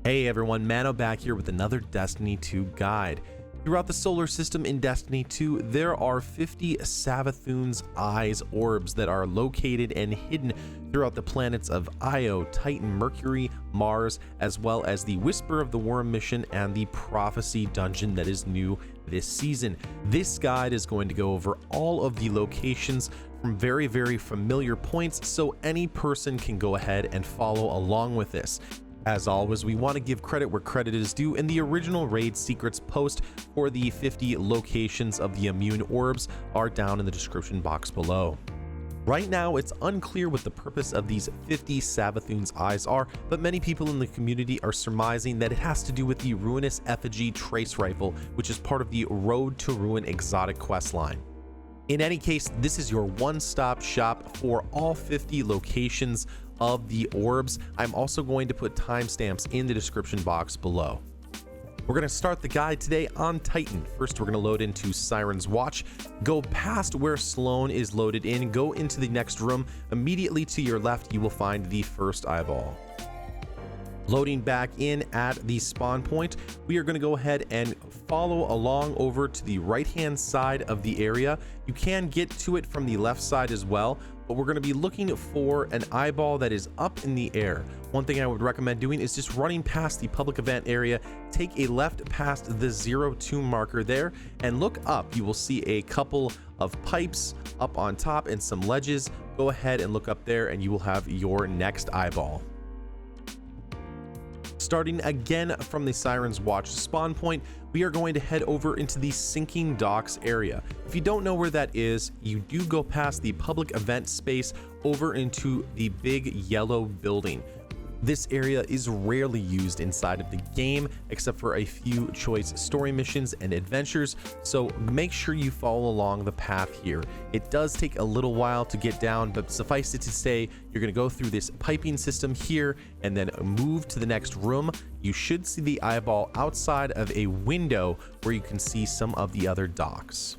Hey everyone, Mano back here with another Destiny 2 guide. Throughout the solar system in Destiny 2, there are 50 Savathun Eyes orbs that are located and hidden throughout the planets of Io, Titan, Mercury, Mars, as well as the Whisper of the Worm mission and the Prophecy dungeon that is new this season. This guide is going to go over all of the locations from very familiar points, so any person can go ahead and follow along with this. As always, we want to give credit where credit is due, and the original raid secrets post for the 50 locations of the immune orbs are down in the description box below. Right now, it's unclear what the purpose of these 50 Savathun Eyes are, but many people in the community are surmising that it has to do with the Ruinous Effigy Trace Rifle, which is part of the Road to Ruin exotic quest line. In any case, this is your one-stop shop for all 50 locations of the orbs. I'm also going to put timestamps in the description box below. We're going to start the guide today on Titan. First, we're going to load into Siren's Watch, go past where Sloane is loaded in, go into the next room. Immediately to your left, you will find the first eyeball. Loading back in at the spawn point, we are going to go ahead and follow along over to the right hand side of the area. You can get to it from the left side as well, but we're going to be looking for an eyeball that is up in the air. One thing I would recommend doing is just running past the public event area, take a left past the 02 marker there, and look up. You will see a couple of pipes up on top and some ledges. Go ahead and look up there and you will have your next eyeball. Starting again from the Siren's Watch spawn point, we are going to head over into the sinking docks area. If you don't know where that is, you do go past the public event space over into the big yellow building. This area is rarely used inside of the game, except for a few choice story missions and adventures, so make sure you follow along the path here. It does take a little while to get down, but suffice it to say, you're going to go through this piping system here and then move to the next room. You should see the eyeball outside of a window where you can see some of the other docks.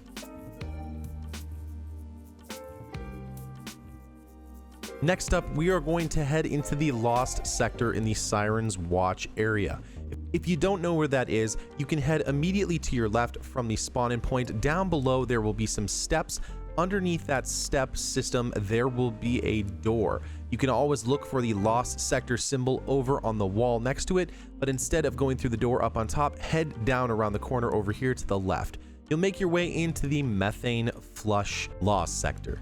Next up, we are going to head into the Lost Sector in the Siren's Watch area. If you don't know where that is, you can head immediately to your left from the spawn-in point. Down below, there will be some steps. Underneath that step system, there will be a door. You can always look for the Lost Sector symbol over on the wall next to it, but instead of going through the door up on top, head down around the corner over here to the left. You'll make your way into the Methane Flush Lost Sector.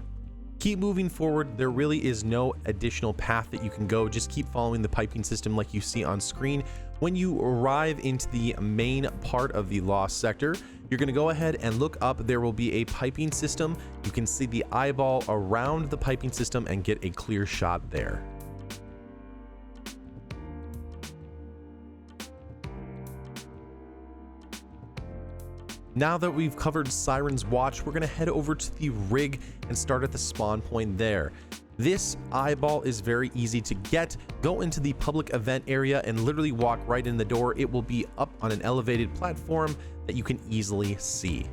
Keep moving forward. There really is no additional path that you can go. Just keep following the piping system like you see on screen. When you arrive into the main part of the Lost Sector, you're going to go ahead and look up. There will be a piping system. You can see the eyeball around the piping system and get a clear shot there. Now that we've covered Siren's Watch, we're going to head over to the rig and start at the spawn point there. This eyeball is very easy to get. Go into the public event area and literally walk right in the door. It will be up on an elevated platform that you can easily see.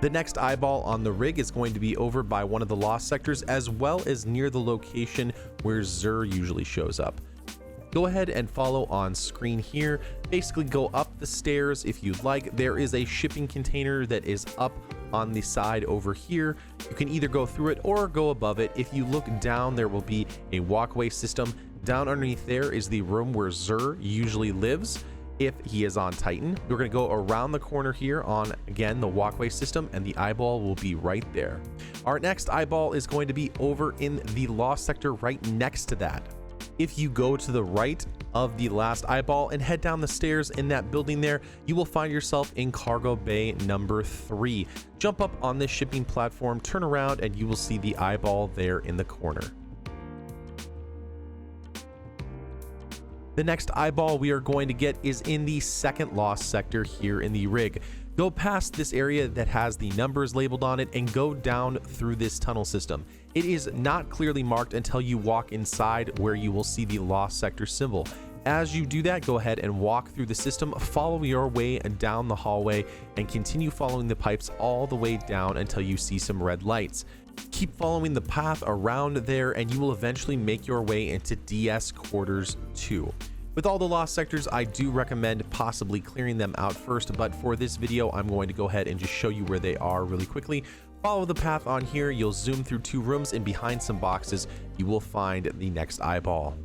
The next eyeball on the rig is going to be over by one of the lost sectors, as well as near the location where Xur usually shows up. Go ahead and follow on screen here. Basically go up the stairs if you'd like. There is a shipping container that is up on the side over here. You can either go through it or go above it. If you look down, there will be a walkway system. Down underneath there is the room where Xur usually lives if he is on Titan. We're going to go around the corner here on, again, the walkway system, and the eyeball will be right there. Our next eyeball is going to be over in the Lost Sector right next to that. If you go to the right of the last eyeball and head down the stairs in that building there, you will find yourself in cargo bay number 3. Jump up on this shipping platform, turn around, and you will see the eyeball there in the corner. The next eyeball we are going to get is in the second Lost Sector here in the rig. Go past this area that has the numbers labeled on it and go down through this tunnel system. It is not clearly marked until you walk inside, where you will see the Lost Sector symbol. As you do that, go ahead and walk through the system, follow your way down the hallway, and continue following the pipes all the way down until you see some red lights. Keep following the path around there and you will eventually make your way into DS Quarters 2. With all the lost sectors, I do recommend possibly clearing them out first, but for this video, I'm going to go ahead and just show you where they are really quickly. Follow the path on here, you'll zoom through 2 rooms, and behind some boxes, you will find the next eyeball.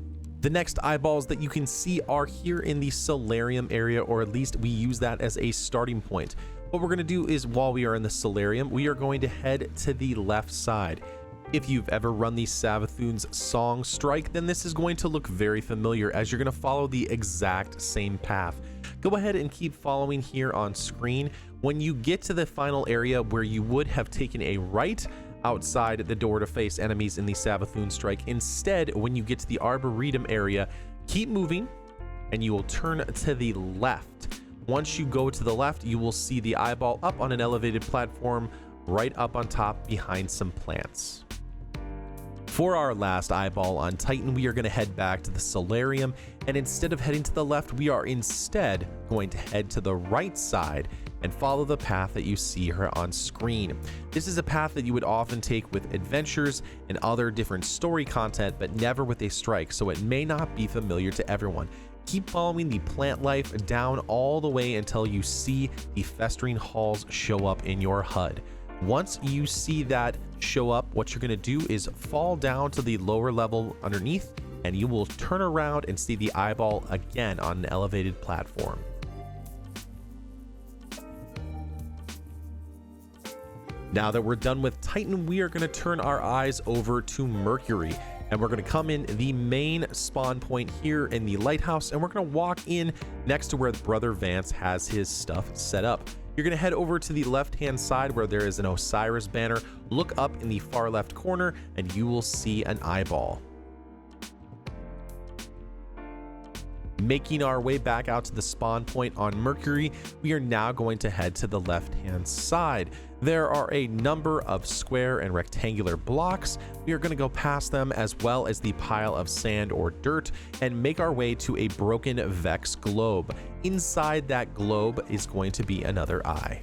The next eyeballs that you can see are here in the solarium area, or at least we use that as a starting point. What we're going to do is, while we are in the solarium, we are going to head to the left side. If you've ever run the Savathun's Song Strike, then this is going to look very familiar, as you're going to follow the exact same path. Go ahead and keep following here on screen. When you get to the final area where you would have taken a right outside the door to face enemies in the Savathun Strike, instead, when you get to the Arborteum area, keep moving and you will turn to the left. Once you go to the left, you will see the eyeball up on an elevated platform right up on top behind some plants. For our last eyeball on Titan, we are going to head back to the solarium, and instead of heading to the left, we are instead going to head to the right side and follow the path that you see here on screen. This is a path that you would often take with adventures and other different story content, but never with a strike, so it may not be familiar to everyone. Keep following the plant life down all the way until you see the festering halls show up in your HUD. Once you see that show up, what you're going to do is fall down to the lower level underneath, and you will turn around and see the eyeball again on an elevated platform. Now that we're done with Titan, we are going to turn our eyes over to Mercury, and we're going to come in the main spawn point here in the Lighthouse, and we're going to walk in next to where Brother Vance has his stuff set up. You're going to head over to the left-hand side where there is an Osiris banner. Look up in the far left corner and you will see an eyeball. Making our way back out to the spawn point on Mercury, we are now going to head to the left-hand side. There are a number of square and rectangular blocks. We are going to go past them, as well as the pile of sand or dirt, and make our way to a broken Vex globe. Inside that globe is going to be another eye.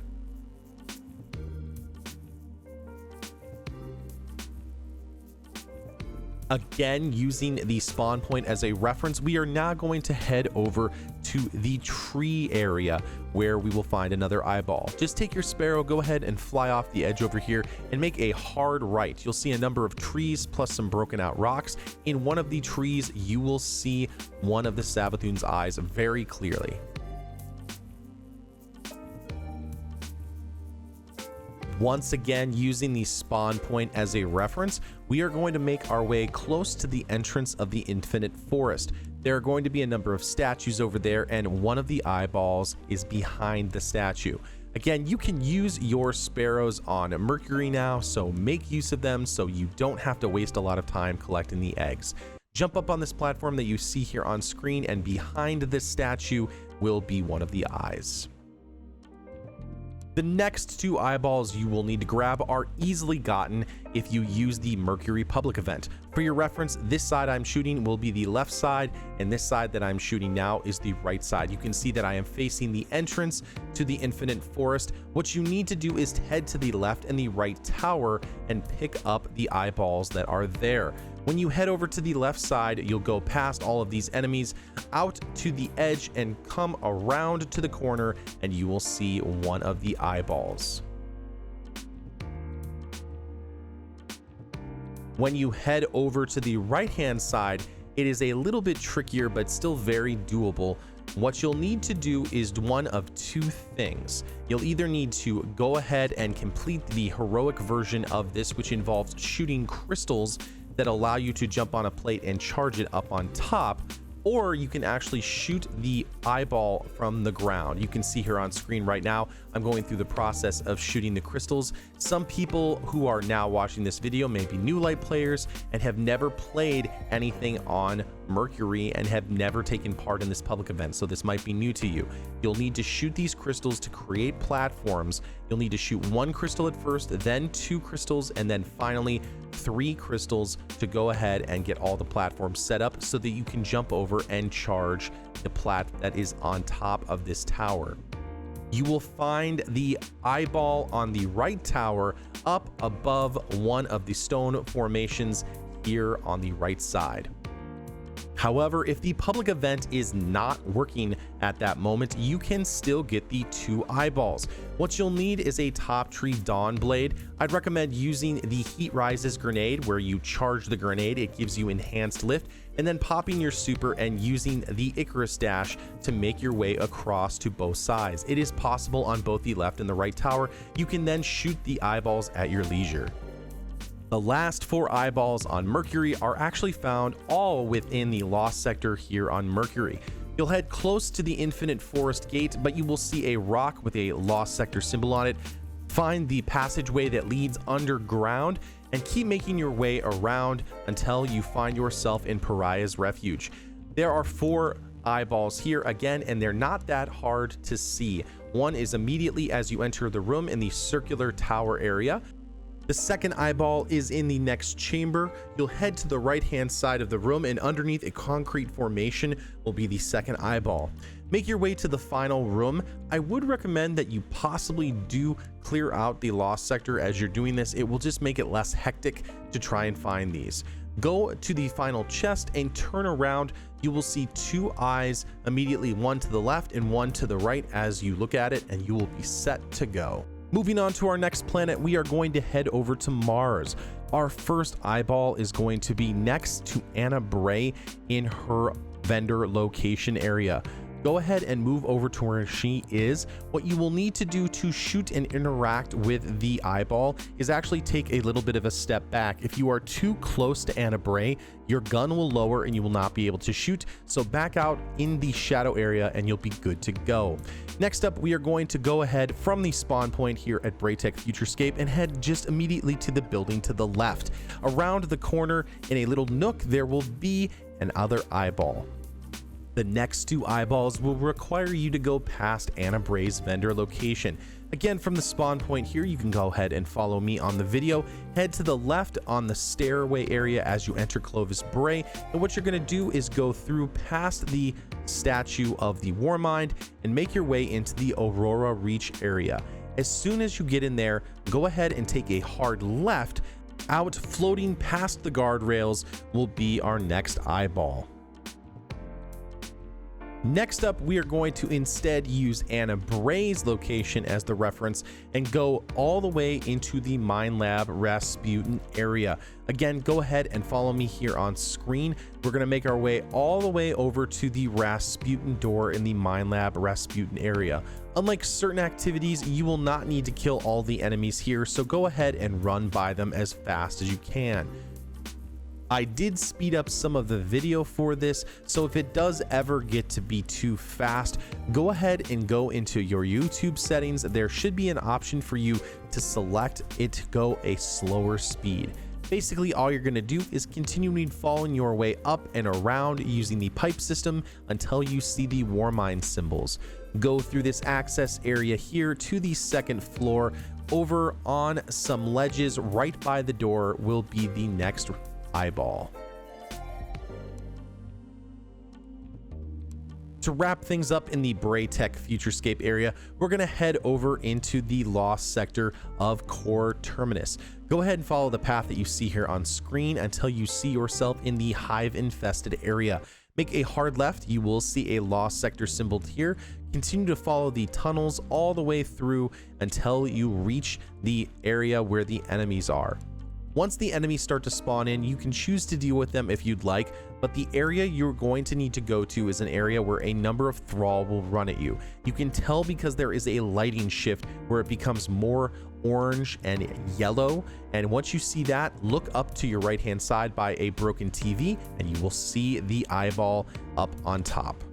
Again, using the spawn point as a reference, we are now going to head over to the tree area where we will find another eyeball. Just take your sparrow, go ahead and fly off the edge over here and make a hard right. You'll see a number of trees plus some broken out rocks. In one of the trees, you will see one of the Savathun's eyes very clearly. Once again, using the spawn point as a reference, we are going to make our way close to the entrance of the Infinite Forest. There are going to be a number of statues over there, and one of the eyeballs is behind the statue. Again, you can use your sparrows on Mercury now, so make use of them so you don't have to waste a lot of time collecting the eggs. Jump up on this platform that you see here on screen, and behind this statue will be one of the eyes. The next 2 eyeballs you will need to grab are easily gotten if you use the Mercury public event. For your reference, this side I'm shooting will be the left side, and this side that I'm shooting now is the right side. You can see that I am facing the entrance to the Infinite Forest. What you need to do is head to the left and the right tower and pick up the eyeballs that are there. When you head over to the left side, you'll go past all of these enemies out to the edge and come around to the corner, and you will see one of the eyeballs. When you head over to the right-hand side, it is a little bit trickier, but still very doable. What you'll need to do is one of 2 things. You'll either need to go ahead and complete the heroic version of this, which involves shooting crystals that allow you to jump on a plate and charge it up on top, or you can actually shoot the eyeball from the ground. You can see here on screen right now, I'm going through the process of shooting the crystals. Some people who are now watching this video may be new light players and have never played anything on Mercury and have never taken part in this public event, so this might be new to you. You'll need to shoot these crystals to create platforms. You'll need to shoot 1 crystal at first, then 2 crystals, and then finally 3 crystals to go ahead and get all the platforms set up so that you can jump over and charge the plat that is on top of this tower. you will find the eyeball on the right tower up above one of the stone formations here on the right side. However, if the public event is not working at that moment, you can still get the 2 eyeballs. What you'll need is a top tree dawn blade. I'd recommend using the Heat Rises grenade, where you charge the grenade, it gives you enhanced lift, and then popping your super and using the Icarus dash to make your way across to both sides. It is possible on both the left and the right tower. You can then shoot the eyeballs at your leisure. The last 4 eyeballs on Mercury are actually found all within the Lost Sector here on Mercury. You'll head close to the Infinite Forest Gate, but you will see a rock with a Lost Sector symbol on it. Find the passageway that leads underground and keep making your way around until you find yourself in Pariah's Refuge. There are 4 eyeballs here again, and they're not that hard to see. One is immediately as you enter the room in the circular tower area. The second eyeball is in the next chamber. You'll head to the right hand side of the room, and underneath a concrete formation will be the second eyeball. Make your way to the final room. I would recommend that you possibly do clear out the Lost Sector as you're doing this. It will just make it less hectic to try and find these. Go to the final chest and turn around. You will see 2 eyes immediately, one to the left and one to the right as you look at it, and you will be set to go. Moving on to our next planet, we are going to head over to Mars. Our first eyeball is going to be next to Anna Bray in her vendor location area. Go ahead and move over to where she is. What you will need to do to shoot and interact with the eyeball is actually take a little bit of a step back. If you are too close to Anna Bray, your gun will lower and you will not be able to shoot. So back out in the shadow area and you'll be good to go. Next up, we are going to go ahead from the spawn point here at Braytech Futurescape and head just immediately to the building to the left. Around the corner in a little nook, there will be another eyeball. The next 2 eyeballs will require you to go past Anna Bray's vendor location. Again, from the spawn point here, you can go ahead and follow me on the video. Head to the left on the stairway area as you enter Clovis Bray. And what you're going to do is go through past the statue of the Warmind and make your way into the Aurora Reach area. As soon as you get in there, go ahead and take a hard left. Out floating past the guardrails will be our next eyeball. Next up, we are going to instead use Anna Bray's location as the reference and go all the way into the Mindlab Rasputin area. Again, go ahead and follow me here on screen. We're going to make our way all the way over to the Rasputin door in the Mindlab Rasputin area. Unlike certain activities, you will not need to kill all the enemies here, so go ahead and run by them as fast as you can. I did speed up some of the video for this, so if it does ever get to be too fast, go ahead and go into your YouTube settings. There should be an option for you to select it to go a slower speed. Basically, all you're going to do is continually following your way up and around using the pipe system until you see the Warmind symbols. Go through this access area here to the second floor. Over on some ledges right by the door will be the next eyeball. To wrap things up in the Braytech Futurescape area, we're going to head over into the Lost Sector of Core Terminus. Go ahead and follow the path that you see here on screen until you see yourself in the Hive-infested area. Make a hard left, you will see a Lost Sector symbol here. Continue to follow the tunnels all the way through until you reach the area where the enemies are. Once the enemies start to spawn in, you can choose to deal with them if you'd like, but the area you're going to need to go to is an area where a number of thrall will run at you. You can tell because there is a lighting shift where it becomes more orange and yellow, and once you see that, look up to your right hand side by a broken TV and you will see the eyeball up on top.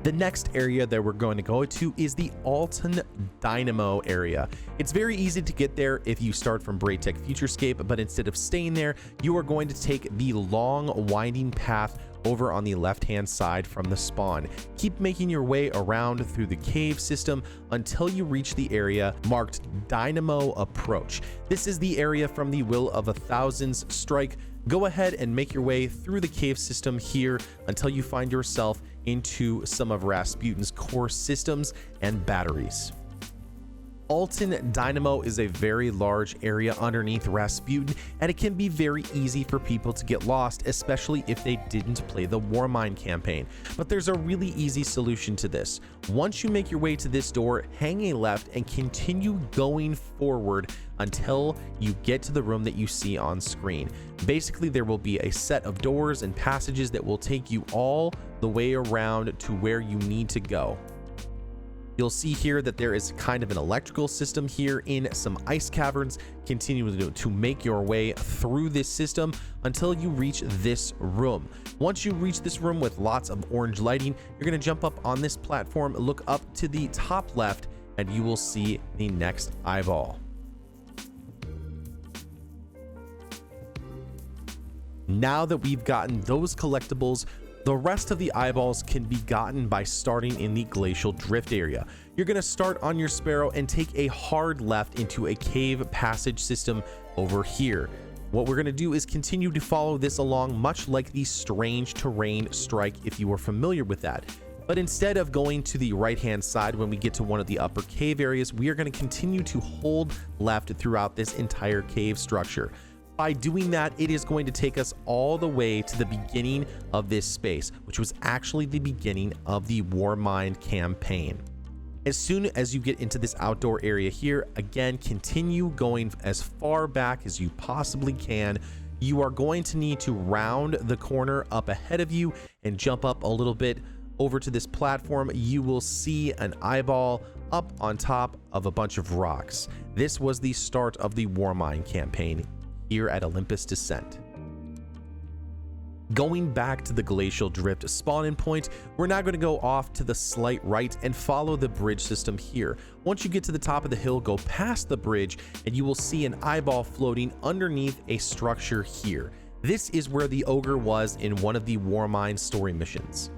The next area that we're going to go to is the Alton Dynamo area. It's very easy to get there if you start from Braytech Futurescape, but instead of staying there, you are going to take the long winding path over on the left hand side from the spawn. Keep making your way around through the cave system until you reach the area marked Dynamo Approach. This is the area from the Will of a Thousand's strike. Go ahead and make your way through the cave system here until you find yourself into some of Rasputin's core systems and batteries. Alton Dynamo is a very large area underneath Rasputin, and it can be very easy for people to get lost, especially if they didn't play the Warmind campaign. But there's a really easy solution to this. Once you make your way to this door, hang a left and continue going forward until you get to the room that you see on screen. Basically, there will be a set of doors and passages that will take you all the way around to where you need to go. You'll see here that there is kind of an electrical system here in some ice caverns. Continue to make your way through this system until you reach this room. Once you reach this room with lots of orange lighting, you're going to jump up on this platform, look up to the top left, and you will see the next eyeball. Now that we've gotten those collectibles, the rest of the eyeballs can be gotten by starting in the Glacial Drift area. You're going to start on your Sparrow and take a hard left into a cave passage system over here. What we're going to do is continue to follow this along, much like the Strange Terrain strike, if you are familiar with that. But instead of going to the right hand side when we get to one of the upper cave areas, we are going to continue to hold left throughout this entire cave structure. By doing that, it is going to take us all the way to the beginning of this space, which was actually the beginning of the Warmind campaign. As soon as you get into this outdoor area here, again, continue going as far back as you possibly can. You are going to need to round the corner up ahead of you and jump up a little bit over to this platform. You will see an eyeball up on top of a bunch of rocks. This was the start of the Warmind campaign here at Olympus Descent. Going back to the Glacial Drift spawn-in point, we're now going to go off to the slight right and follow the bridge system here. Once you get to the top of the hill, go past the bridge and you will see an eyeball floating underneath a structure here. This is where the ogre was in one of the Warmind story missions.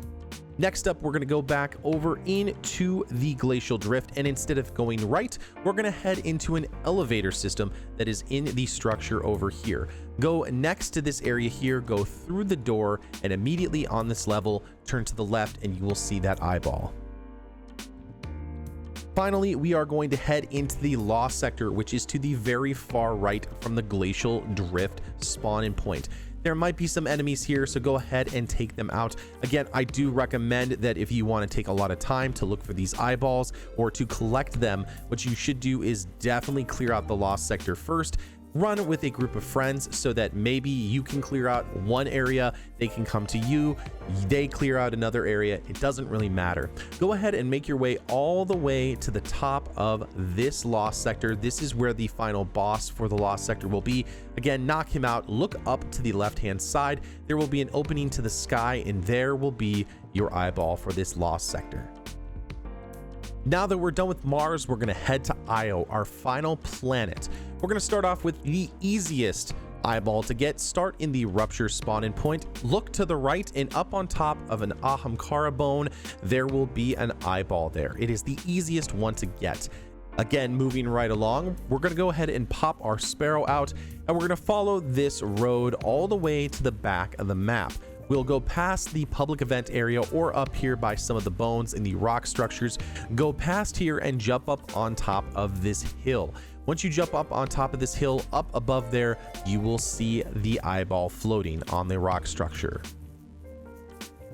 Next up, we're going to go back over into the Glacial Drift, and instead of going right, we're going to head into an elevator system that is in the structure over here. Go next to this area here, go through the door, and immediately on this level, turn to the left and you will see that eyeball. Finally, we are going to head into the Lost Sector, which is to the very far right from the Glacial Drift spawn-in point. There might be some enemies here, so go ahead and take them out. Again, I do recommend that if you want to take a lot of time to look for these eyeballs or to collect them, what you should do is definitely clear out the Lost Sector first. Run with a group of friends so that maybe you can clear out one area, they can come to you, they clear out another area. It doesn't really matter. Go ahead and make your way all the way to the top of this Lost Sector. This is where the final boss for the Lost Sector will be. Again, knock him out, look up to the left-hand side. There will be an opening to the sky, and there will be your eyeball for this Lost Sector. Now that we're done with Mars, we're going to head to Io, our final planet. We're going to start off with the easiest eyeball to get. Start in the Rupture spawn-in point, look to the right, and up on top of an Ahamkara bone, there will be an eyeball there. It is the easiest one to get. Again, moving right along, we're going to go ahead and pop our Sparrow out, and we're going to follow this road all the way to the back of the map. We'll go past the public event area or up here by some of the bones in the rock structures. Go past here and jump up on top of this hill. Once you jump up on top of this hill, up above there, you will see the eyeball floating on the rock structure.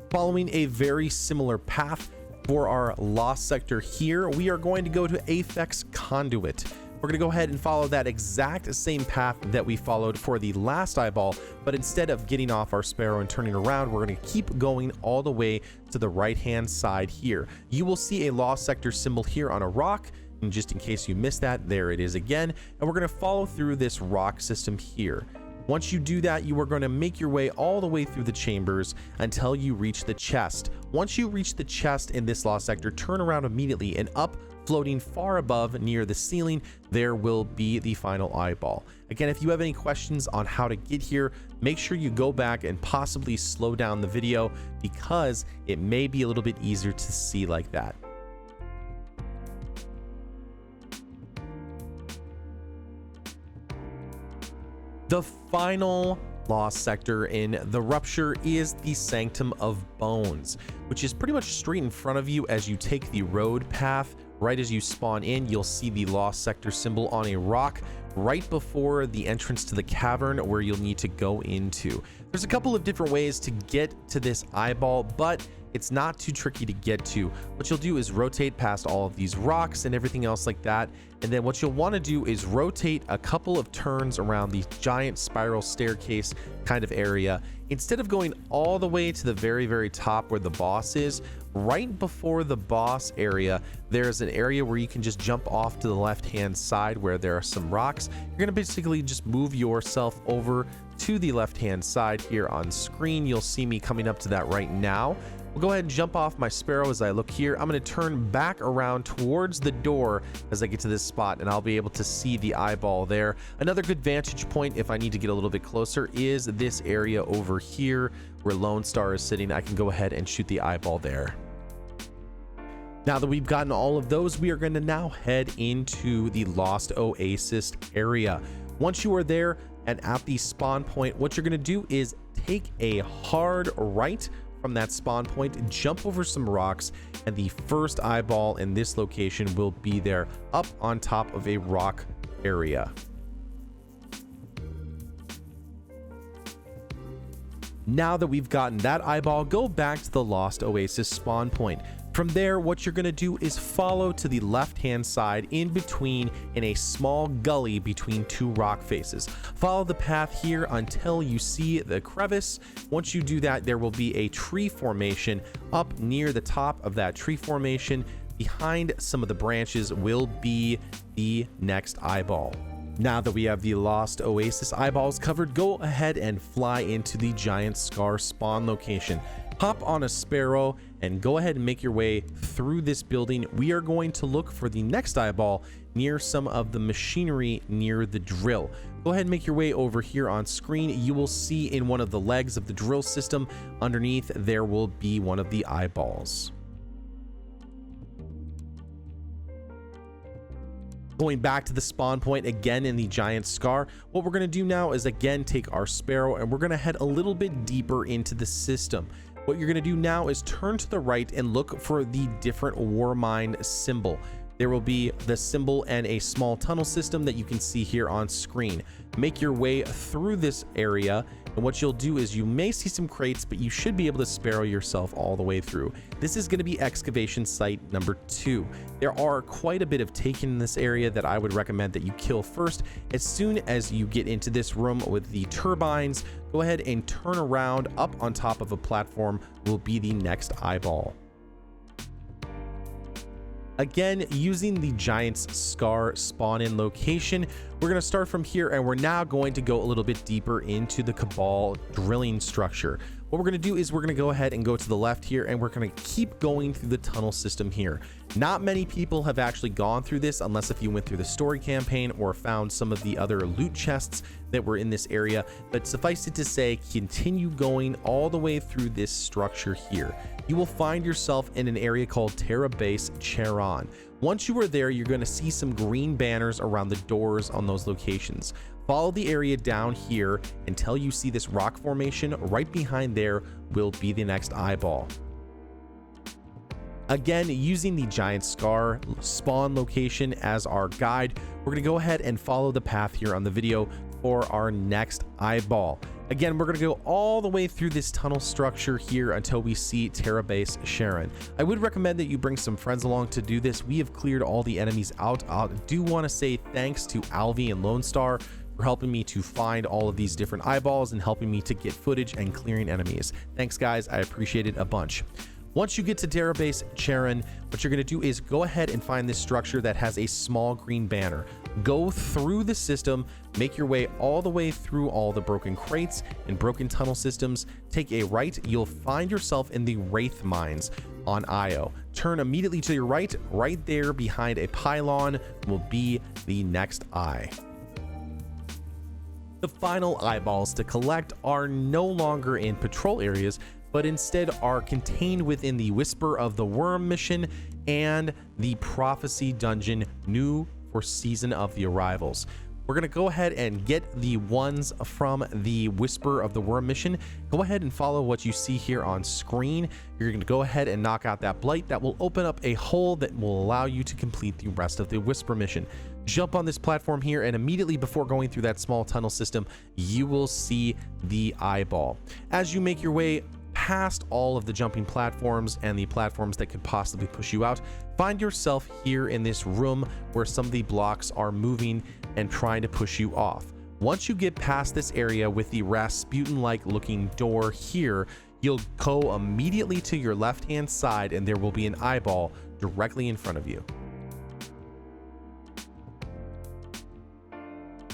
Following a very similar path for our Lost Sector here, we are going to go to Aphix Conduit. We're going to go ahead and follow that exact same path that we followed for the last eyeball, but instead of getting off our Sparrow and turning around, we're going to keep going all the way to the right-hand side here. You will see a Lost Sector symbol here on a rock, and just in case you missed that, there it is again, and we're going to follow through this rock system here. Once you do that, you are going to make your way all the way through the chambers until you reach the chest. Once you reach the chest in this Lost Sector, turn around immediately, and up, floating far above near the ceiling, there will be the final eyeball. Again, if you have any questions on how to get here, make sure you go back and possibly slow down the video because it may be a little bit easier to see like that. The final lost sector in the Rupture is the Sanctum of Bones, which is pretty much straight in front of you as you take the road path. Right as you spawn in, you'll see the lost sector symbol on a rock right before the entrance to the cavern where you'll need to go into. There's a couple of different ways to get to this eyeball, but it's not too tricky to get to. What you'll do is rotate past all of these rocks and everything else like that, and then what you'll want to do is rotate a couple of turns around the giant spiral staircase kind of area. Instead of going all the way to the very top where the boss is, right before the boss area, there's an area where you can just jump off to the left hand side where there are some rocks. You're going to basically just move yourself over to the left hand side here on screen. You'll see me coming up to that right now. We'll go ahead and jump off my sparrow as I look here. I'm going to turn back around towards the door as I get to this spot, and I'll be able to see the eyeball there. Another good vantage point, if I need to get a little bit closer, is this area over here where Lone Star is sitting. I can go ahead and shoot the eyeball there. Now that we've gotten all of those, we are going to now head into the Lost Oasis area. Once you are there and at the spawn point, what you're going to do is take a hard right from that spawn point, jump over some rocks, and the first eyeball in this location will be there up on top of a rock area. Now that we've gotten that eyeball, go back to the Lost Oasis spawn point. From there, what you're going to do is follow to the left-hand side in between in a small gully between two rock faces. Follow the path here until you see the crevice. Once you do that, there will be a tree formation up near the top of that tree formation. Behind some of the branches will be the next eyeball. Now that we have the Lost Oasis eyeballs covered, go ahead and fly into the Giant Scar spawn location. Hop on a sparrow and go ahead and make your way through this building. We are going to look for the next eyeball near some of the machinery near the drill. Go ahead and make your way over here on screen. You will see in one of the legs of the drill system underneath there will be one of the eyeballs. Going back to the spawn point again in the Giant Scar, what we're going to do now is again take our sparrow and we're going to head a little bit deeper into the system. What you're going to do now is turn to the right and look for the different Warmind symbol. There will be the symbol and a small tunnel system that you can see here on screen. Make your way through this area, and what you'll do is you may see some crates, but you should be able to sparrow yourself all the way through. This is going to be excavation site number 2. There are quite a bit of taken in this area that I would recommend that you kill first. As soon as you get into this room with the turbines, go ahead and turn around. Up on top of a platform will be the next eyeball. Again, using the Giant's Scar spawn-in location, we're going to start from here, and we're now going to go a little bit deeper into the Cabal drilling structure. What we're going to do is we're going to go ahead and go to the left here, and we're going to keep going through the tunnel system here. Not many people have actually gone through this unless if you went through the story campaign or found some of the other loot chests that were in this area, but suffice it to say, continue going all the way through this structure here. You will find yourself in an area called Terra Base Charon. Once you are there, you're going to see some green banners around the doors on those locations. Follow the area down here until you see this rock formation. Right behind there will be the next eyeball. Again, using the Giant Scar spawn location as our guide, we're going to go ahead and follow the path here on the video for our next eyeball. Again, we're going to go all the way through this tunnel structure here until we see Terra Base Sharon. I would recommend that you bring some friends along to do this. We have cleared all the enemies out. I do want to say thanks to Alvi and Lone Star for helping me to find all of these different eyeballs and helping me to get footage and clearing enemies. Thanks, guys. I appreciate it a bunch. Once you get to Terra Base Charon, what you're going to do is go ahead and find this structure that has a small green banner. Go through the system, make your way all the way through all the broken crates and broken tunnel systems. Take a right, you'll find yourself in the Wraith Mines on Io. Turn immediately to your right. Right there behind a pylon will be the next eye. The final eyeballs to collect are no longer in patrol areas, but instead are contained within the Whisper of the Worm mission and the Prophecy Dungeon new for Season of the Arrivals. We're going to go ahead and get the ones from the Whisper of the Worm mission. Go ahead and follow what you see here on screen. You're going to go ahead and knock out that blight. That will open up a hole that will allow you to complete the rest of the Whisper mission. Jump on this platform here, and immediately before going through that small tunnel system, you will see the eyeball. As you make your way past all of the jumping platforms and the platforms that could possibly push you out, find yourself here in this room where some of the blocks are moving and trying to push you off. Once you get past this area with the Rasputin-like looking door here, you'll go immediately to your left-hand side and there will be an eyeball directly in front of you.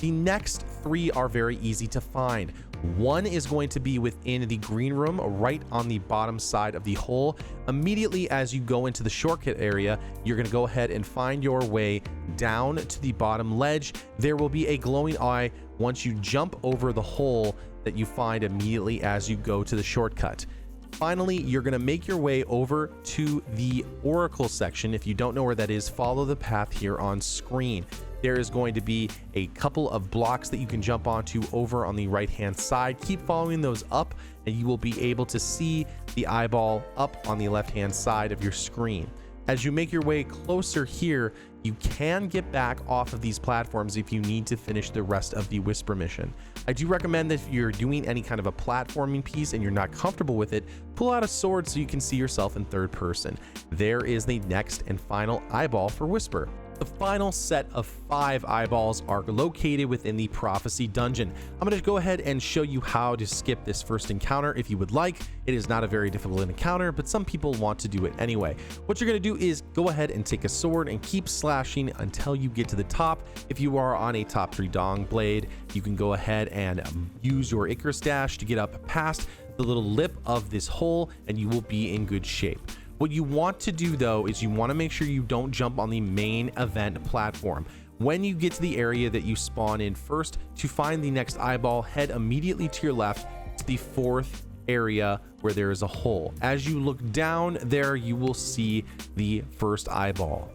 The next three are very easy to find. One is going to be within the green room right on the bottom side of the hole. Immediately as you go into the shortcut area, you're going to go ahead and find your way down to the bottom ledge. There will be a glowing eye once you jump over the hole that you find immediately as you go to the shortcut. Finally, you're going to make your way over to the Oracle section. If you don't know where that is, follow the path here on screen. There is going to be a couple of blocks that you can jump onto over on the right hand side. Keep following those up and you will be able to see the eyeball up on the left hand side of your screen. As you make your way closer here, you can get back off of these platforms if you need to finish the rest of the Whisper mission. I do recommend that if you're doing any kind of a platforming piece and you're not comfortable with it, pull out a sword so you can see yourself in third person. There is the next and final eyeball for Whisper. The final set of 5 eyeballs are located within the Prophecy Dungeon. I'm going to go ahead and show you how to skip this first encounter if you would like. It is not a very difficult encounter, but some people want to do it anyway. What you're going to do is go ahead and take a sword and keep slashing until you get to the top. If you are on a top 3 dong blade, you can go ahead and use your Icarus dash to get up past the little lip of this hole and you will be in good shape. What you want to do though is you want to make sure you don't jump on the main event platform. When you get to the area that you spawn in first, to find the next eyeball, head immediately to your left to the 4th area where there is a hole. As you look down there, you will see the first eyeball.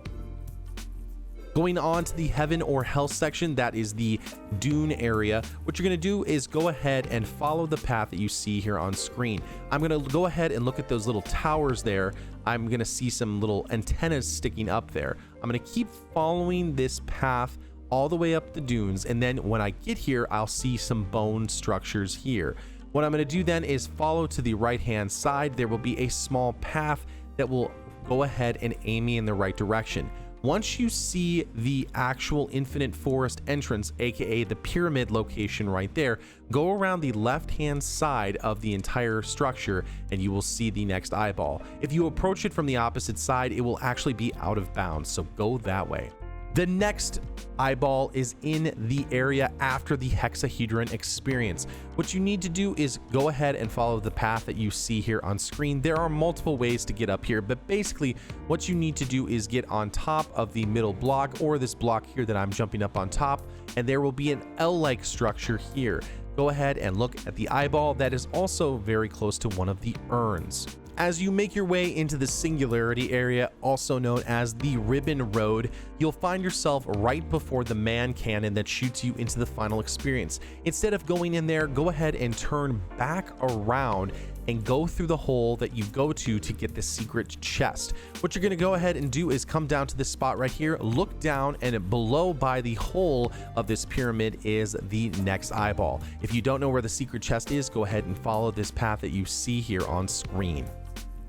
Going on to the Heaven or Hell section, that is the Dune area. What you're going to do is go ahead and follow the path that you see here on screen. I'm going to go ahead and look at those little towers there. I'm going to see some little antennas sticking up there. I'm going to keep following this path all the way up the dunes, and then when I get here, I'll see some bone structures here. What I'm going to do then is follow to the right hand side. There will be a small path that will go ahead and aim me in the right direction. Once you see the actual Infinite Forest entrance, aka the pyramid location right there, go around the left-hand side of the entire structure and you will see the next eyeball. If you approach it from the opposite side, it will actually be out of bounds, so go that way. The next eyeball is in the area after the hexahedron experience. What you need to do is go ahead and follow the path that you see here on screen. There are multiple ways to get up here, but basically what you need to do is get on top of the middle block, or this block here that I'm jumping up on top, and there will be an L-like structure here. Go ahead and look at the eyeball that is also very close to one of the urns. As you make your way into the Singularity area, also known as the Ribbon Road, you'll find yourself right before the man cannon that shoots you into the final experience. Instead of going in there, go ahead and turn back around and go through the hole that you go to get the secret chest. What you're going to go ahead and do is come down to this spot right here, look down, and below by the hole of this pyramid is the next eyeball. If you don't know where the secret chest is, go ahead and follow this path that you see here on screen.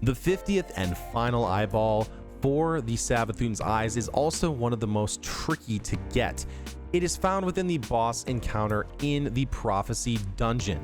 The 50th and final eyeball for the Savathun Eyes is also one of the most tricky to get. It is found within the boss encounter in the Prophecy Dungeon.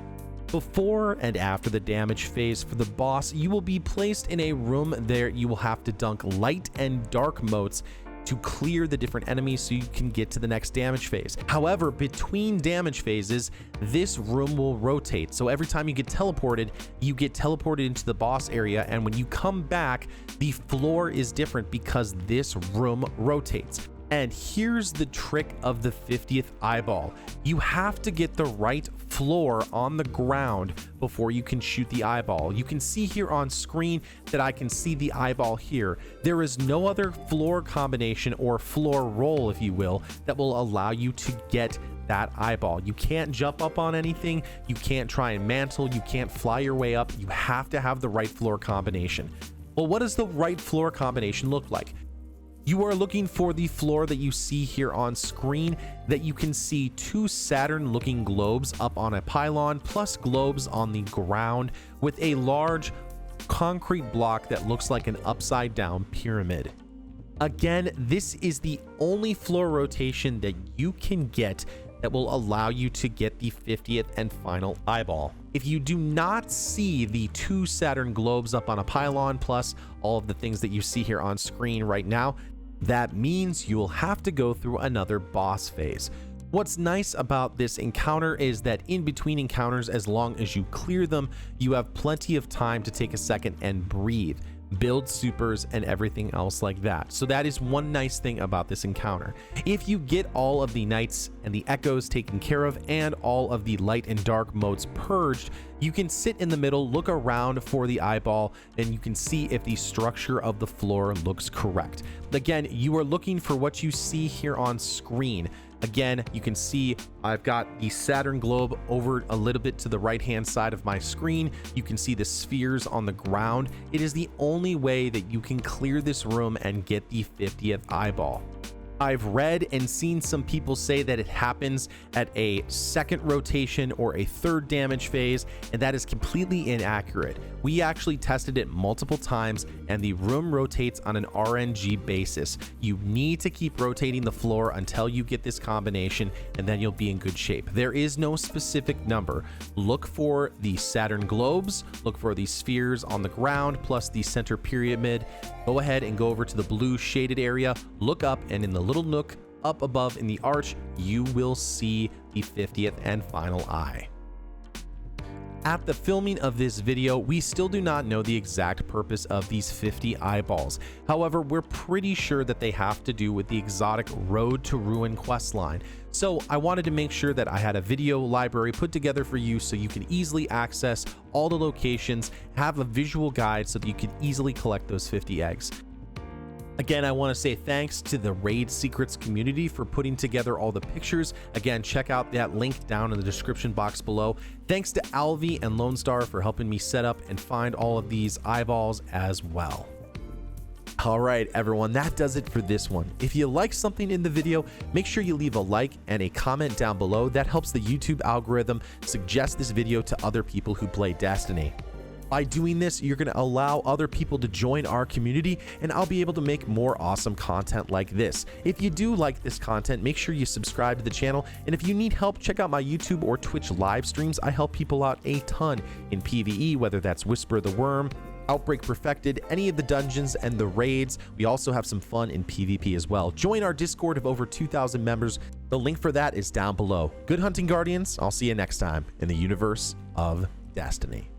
Before and after the damage phase for the boss, you will be placed in a room. There you will have to dunk light and dark motes to clear the different enemies so you can get to the next damage phase. However, between damage phases, this room will rotate. So every time you get teleported into the boss area, and when you come back, the floor is different because this room rotates. And here's the trick of the 50th eyeball. You have to get the right floor on the ground before you can shoot the eyeball. You can see here on screen that I can see the eyeball here. There is no other floor combination or floor roll, if you will, that will allow you to get that eyeball. You can't jump up on anything. You can't try and mantle. You can't fly your way up. You have to have the right floor combination. Well, what does the right floor combination look like? You are looking for the floor that you see here on screen, that you can see two Saturn looking globes up on a pylon plus globes on the ground with a large concrete block that looks like an upside down pyramid. Again, this is the only floor rotation that you can get that will allow you to get the 50th and final eyeball. If you do not see the two Saturn globes up on a pylon plus all of the things that you see here on screen right now, that means you will have to go through another boss phase. What's nice about this encounter is that in between encounters, as long as you clear them, you have plenty of time to take a second and breathe, build supers and everything else like that. So that is one nice thing about this encounter. If you get all of the nights and the echoes taken care of and all of the light and dark modes purged, you can sit in the middle, look around for the eyeball, and you can see if the structure of the floor looks correct. Again, you are looking for what you see here on screen. Again, you can see I've got the Saturn globe over a little bit to the right hand side of my screen. You can see the spheres on the ground. It is the only way that you can clear this room and get the 50th eyeball. I've read and seen some people say that it happens at a second rotation or a third damage phase, and that is completely inaccurate. We actually tested it multiple times, and the room rotates on an RNG basis. You need to keep rotating the floor until you get this combination, and then you'll be in good shape. There is no specific number. Look for the Saturn globes, look for the spheres on the ground, plus the center pyramid. Go ahead and go over to the blue shaded area, look up, and in the little nook up above in the arch, you will see the 50th and final eye. At the filming of this video, we still do not know the exact purpose of these 50 eyeballs. However, we're pretty sure that they have to do with the exotic Road to Ruin questline. So I wanted to make sure that I had a video library put together for you so you can easily access all the locations, have a visual guide so that you can easily collect those 50 eggs. Again, I want to say thanks to the Raid Secrets community for putting together all the pictures. Again, check out that link down in the description box below. Thanks to Alvi and Lone Star for helping me set up and find all of these eyeballs as well. All right, everyone, that does it for this one. If you like something in the video, make sure you leave a like and a comment down below. That helps the YouTube algorithm suggest this video to other people who play Destiny. By doing this, you're going to allow other people to join our community, and I'll be able to make more awesome content like this. If you do like this content, make sure you subscribe to the channel, and if you need help, check out my YouTube or Twitch live streams. I help people out a ton in PvE, whether that's Whisper the Worm, Outbreak Perfected, any of the dungeons and the raids. We also have some fun in PvP as well. Join our Discord of over 2,000 members. The link for that is down below. Good hunting, Guardians. I'll see you next time in the universe of Destiny.